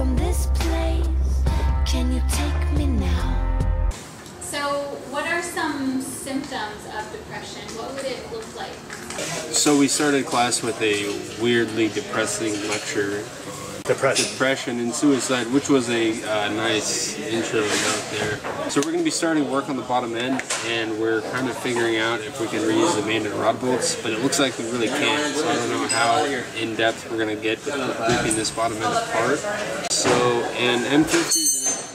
from this place. Can you take me now? So, what are some symptoms of depression? What would it look like? So we started class with a weirdly depressing lecture on depression and suicide, which was a nice intro out there. So we're going to be starting work on the bottom end, and we're kind of figuring out if we can reuse the main and rod bolts, but it looks like we really can't, so I don't know how in-depth we're going to get with ripping this bottom end apart. So, and M50s and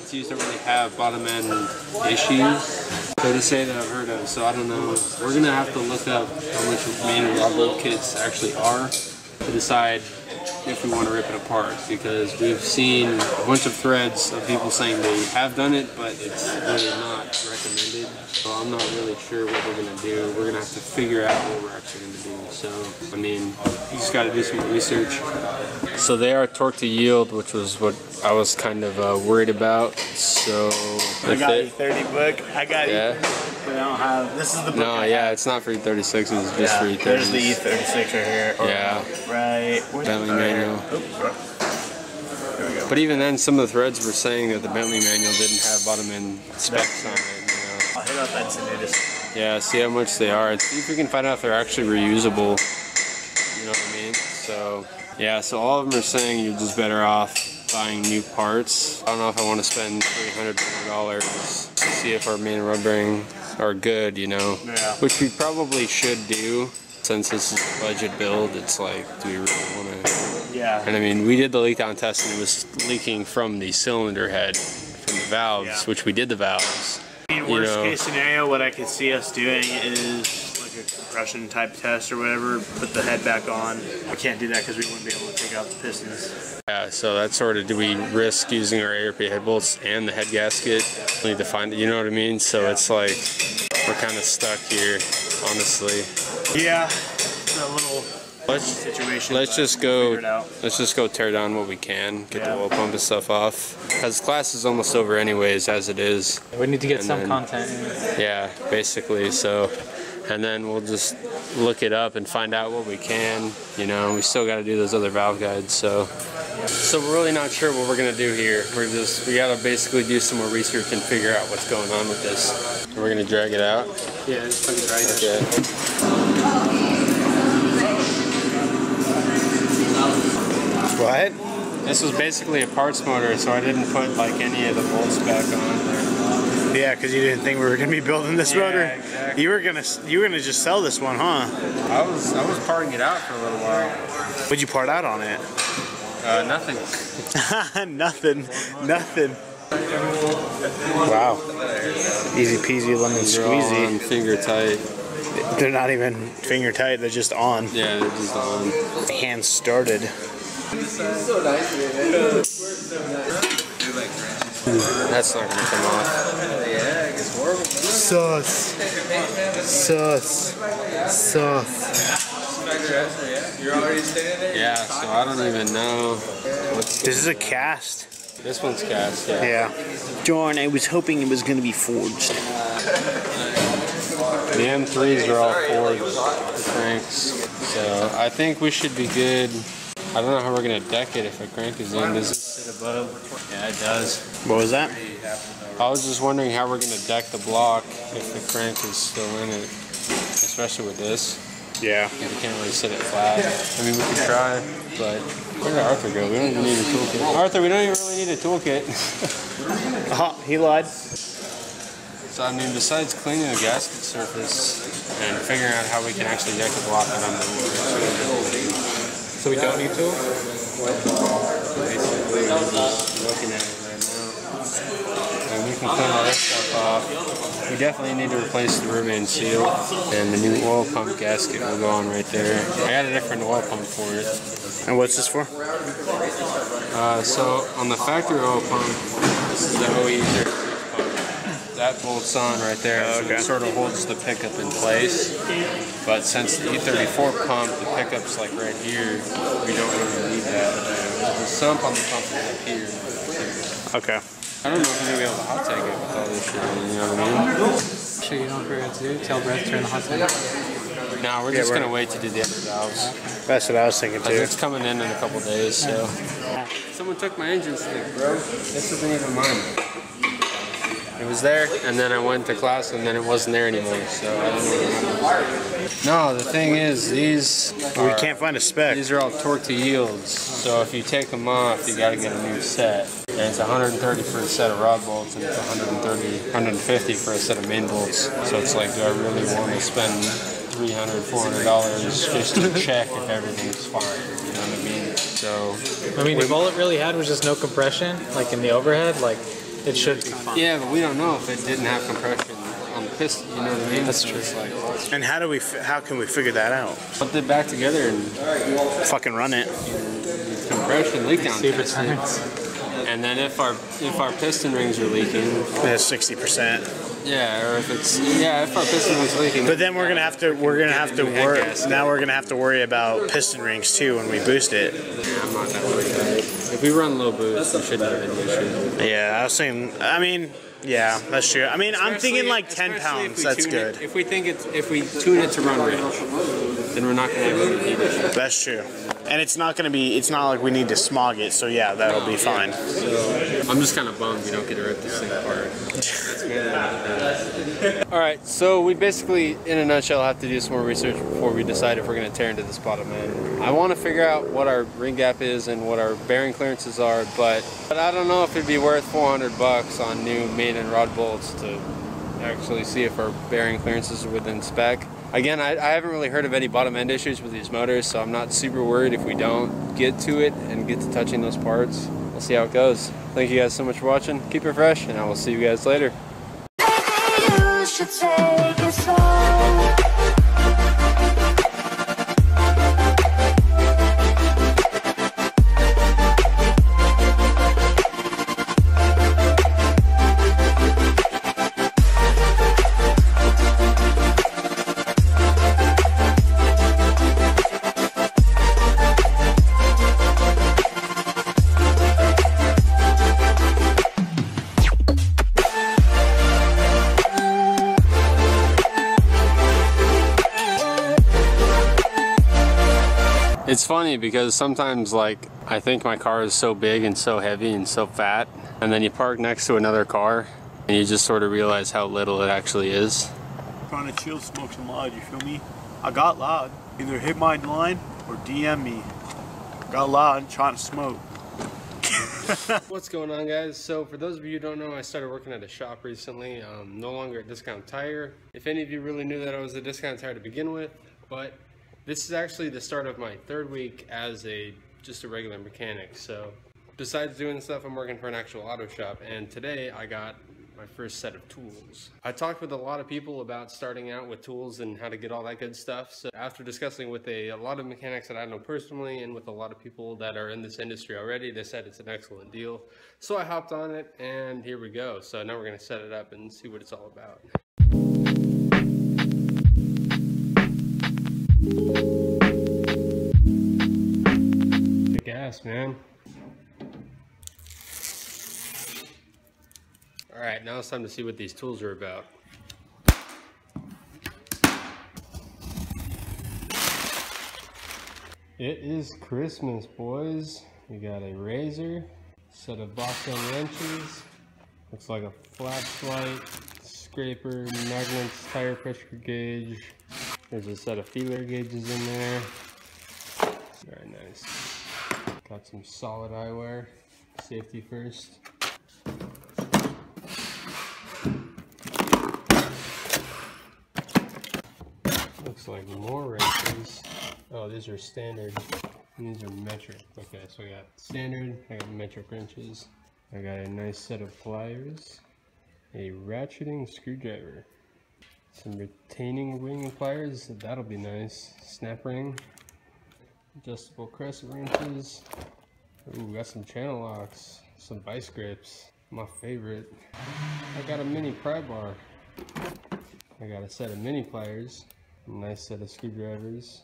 M52s don't really have bottom end issues, so to say, that I've heard of, so I don't know. We're going to have to look up how much main and rod bolt kits actually are to decide if we want to rip it apart, because we've seen a bunch of threads of people saying they have done it, but it's really not recommended. So I'm not really sure what we're going to do. We're going to have to figure out what we're actually going to do. So, I mean, you just got to do some research. So they are torque to yield, which was what I was kind of worried about. So I got E30 book. I got E30, but I don't have. This is the book. No, yeah, it's not for E36. It's just for E30. There's the E36 right here. Yeah. Right. Bentley manual. There we go. But even then, some of the threads were saying that the Bentley manual didn't have bottom end specs on it. I'll hit up that Tinnitus. Yeah, see how much they are, and see if we can find out if they're actually reusable. You know what I mean? So, yeah, so all of them are saying you're just better off buying new parts. I don't know if I want to spend $300 to see if our main rod bearing are good, you know? Yeah. Which we probably should do, since this is a budget build. It's like, do we really want to? Yeah. And I mean, we did the leak down test, and it was leaking from the cylinder head, from the valves, which we did the valves. In worst case scenario, what I could see us doing is like a compression type test or whatever, put the head back on. We can't do that because we wouldn't be able to take out the pistons. Yeah, so that's sort of, do we risk using our ARP head bolts and the head gasket? We need to find it, you know what I mean? So it's like, we're kind of stuck here, honestly. Yeah, it's a little situation. Let's just go tear down what we can, get the oil pump and stuff off. Because class is almost over anyways, as it is. We need to get some content in. Yeah, basically, so, and then we'll just look it up and find out what we can, you know. We still got to do those other valve guides, so we're really not sure what we're going to do here. We got to basically do some more research and figure out what's going on with this. We're going to drag it out? Yeah, just fucking drag it. What? This was basically a parts motor, so I didn't put like any of the bolts back on there. Yeah, because you didn't think we were gonna be building this motor. Exactly. You were gonna just sell this one, huh? I was parting it out for a little while. What'd you part out on it? Nothing. Nothing. Wow. Easy peasy lemon squeezy. Finger tight. They're not even finger tight. They're just on. Yeah, they're just on. Hand started. That's not gonna come off. Yeah, it gets horrible. Sauce. You're already standing there? Yeah, so I don't even know. This is a cast. This one's cast, yeah. Yeah. Darn, I was hoping it was going to be forged. The M3s are all forged, the cranks. So I think we should be good. I don't know how we're going to deck it if a crank is in. Does it sit above? Yeah, it does. What was that? I was just wondering how we're going to deck the block if the crank is still in it, especially with this. Yeah. We can't really sit it flat. I mean, we could try, but where did Arthur go? We don't even need a toolkit. Arthur, we don't even really need a toolkit. He lied. So, I mean, besides cleaning the gasket surface and figuring out how we can actually deck the block, I don't know. So we don't need tools? Basically, we're just looking at it right now. And we can clean all this stuff off. We definitely need to replace the rivet and seal, and the new oil pump gasket will go on right there. I got a different oil pump for it. And what's this for? So on the factory oil pump, this is the OE36 pump. That bolts on right there, so it sort of holds the pickup in place. But since the E34 pump, the pickup's like right here, we don't really need that. The sump on the pump is up here. Okay. I don't know if I'm going to be able to hot tank it with all this shit, you know what I mean? Sure, you know what we're going to do? Tell Brett to turn the hot tank. No, we're just gonna wait to do the other valves. That's what I was thinking too. It's coming in a couple days, so. Someone took my engine stick, bro. This isn't even mine. It was there, and then I went to class, and then it wasn't there anymore. So I don't know. No, the thing is, We can't find a spec. These are all torque to yields. So if you take them off, you got to get a new set. And it's 130 for a set of rod bolts, and it's 150 for a set of main bolts. So it's like, do I really want to spend $300, $400 just to check if everything's fine? You know what I mean? So I mean, if all it really had was just no compression, like in the overhead, like it should be fine. yeah, but we don't know if it didn't have compression on the piston. You know what I mean? That's true. It's like, And how can we figure that out? put it back together and Fucking run it. compression leak down See if it test. turns. And then if our piston rings are leaking, It's 60%. yeah, or if our piston rings are leaking. But then we're gonna have to worry. Now we're gonna have to worry about piston rings too when we boost it. Yeah, I'm not that worried about it. If we run low boost, we shouldn't have any issue. Yeah, I was saying. I mean, yeah, that's true. I mean, I'm thinking like 10 pounds. That's good. If we tune it to run range, then we're not gonna have any heat issue. That's true. And it's not like we need to smog it. So yeah, that'll be fine. I'm just kind of bummed we don't get to rip this thing apart. All right, so we basically, in a nutshell, have to do some more research before we decide if we're going to tear into this bottom end. I want to figure out what our ring gap is and what our bearing clearances are, but I don't know if it'd be worth $400 on new main and rod bolts to actually see if our bearing clearances are within spec. Again, I haven't really heard of any bottom end issues with these motors, so I'm not super worried if we don't get to it and get to touching those parts. We'll see how it goes. Thank you guys so much for watching. Keep it fresh, and I will see you guys later. You should take it slow. It's funny because sometimes, like, I think my car is so big and so heavy and so fat, and then you park next to another car and you just sort of realize how little it actually is. Trying to chill, smoke some loud. You feel me? I got loud. Either hit my line or DM me. Got loud, trying to smoke. What's going on, guys? So for those of you who don't know, I started working at a shop recently, no longer at Discount Tire. If any of you really knew that I was a Discount Tire to begin with, but this is actually the start of my third week as just a regular mechanic. So besides doing stuff, I'm working for an actual auto shop, and today I got my first set of tools. I talked with a lot of people about starting out with tools and how to get all that good stuff. So after discussing with a lot of mechanics that I know personally and with a lot of people that are in this industry already, they said it's an excellent deal. So I hopped on it, and here we go. So now we're gonna set it up and see what it's all about. Kick ass, man. All right, now it's time to see what these tools are about. It is Christmas, boys. We got a razor, set of box end wrenches, looks like a flashlight, scraper, magnets, tire pressure gauge. There's a set of feeler gauges in there. Very nice. Got some solid eyewear. Safety first. Looks like more wrenches. Oh, these are standard. These are metric. Okay, so I got standard, I got metric wrenches. I got a nice set of pliers. A ratcheting screwdriver. Some retaining ring pliers, that'll be nice. Snap ring. Adjustable crescent wrenches. Ooh, got some channel locks. Some vice grips. My favorite. I got a mini pry bar. I got a set of mini pliers. A nice set of screwdrivers.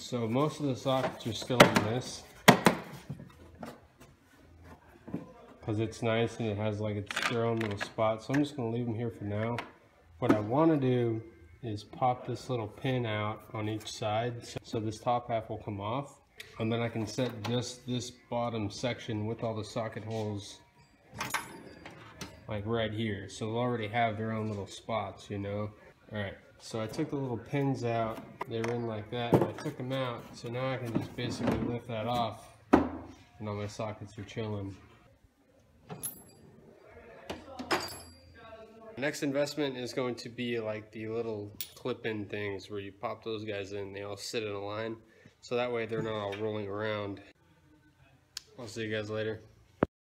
So most of the sockets are still in this, because it's nice and it has like their own little spot. So I'm just going to leave them here for now. What I want to do is pop this little pin out on each side, so this top half will come off, and then I can set just this bottom section with all the socket holes like right here. So they'll already have their own little spots, you know. Alright, so I took the little pins out. They were in like that. I took them out, so now I can just basically lift that off, and all my sockets are chilling. Next investment is going to be like the little clip-in things where you pop those guys in. They all sit in a line, so that way they're not all rolling around. I'll see you guys later.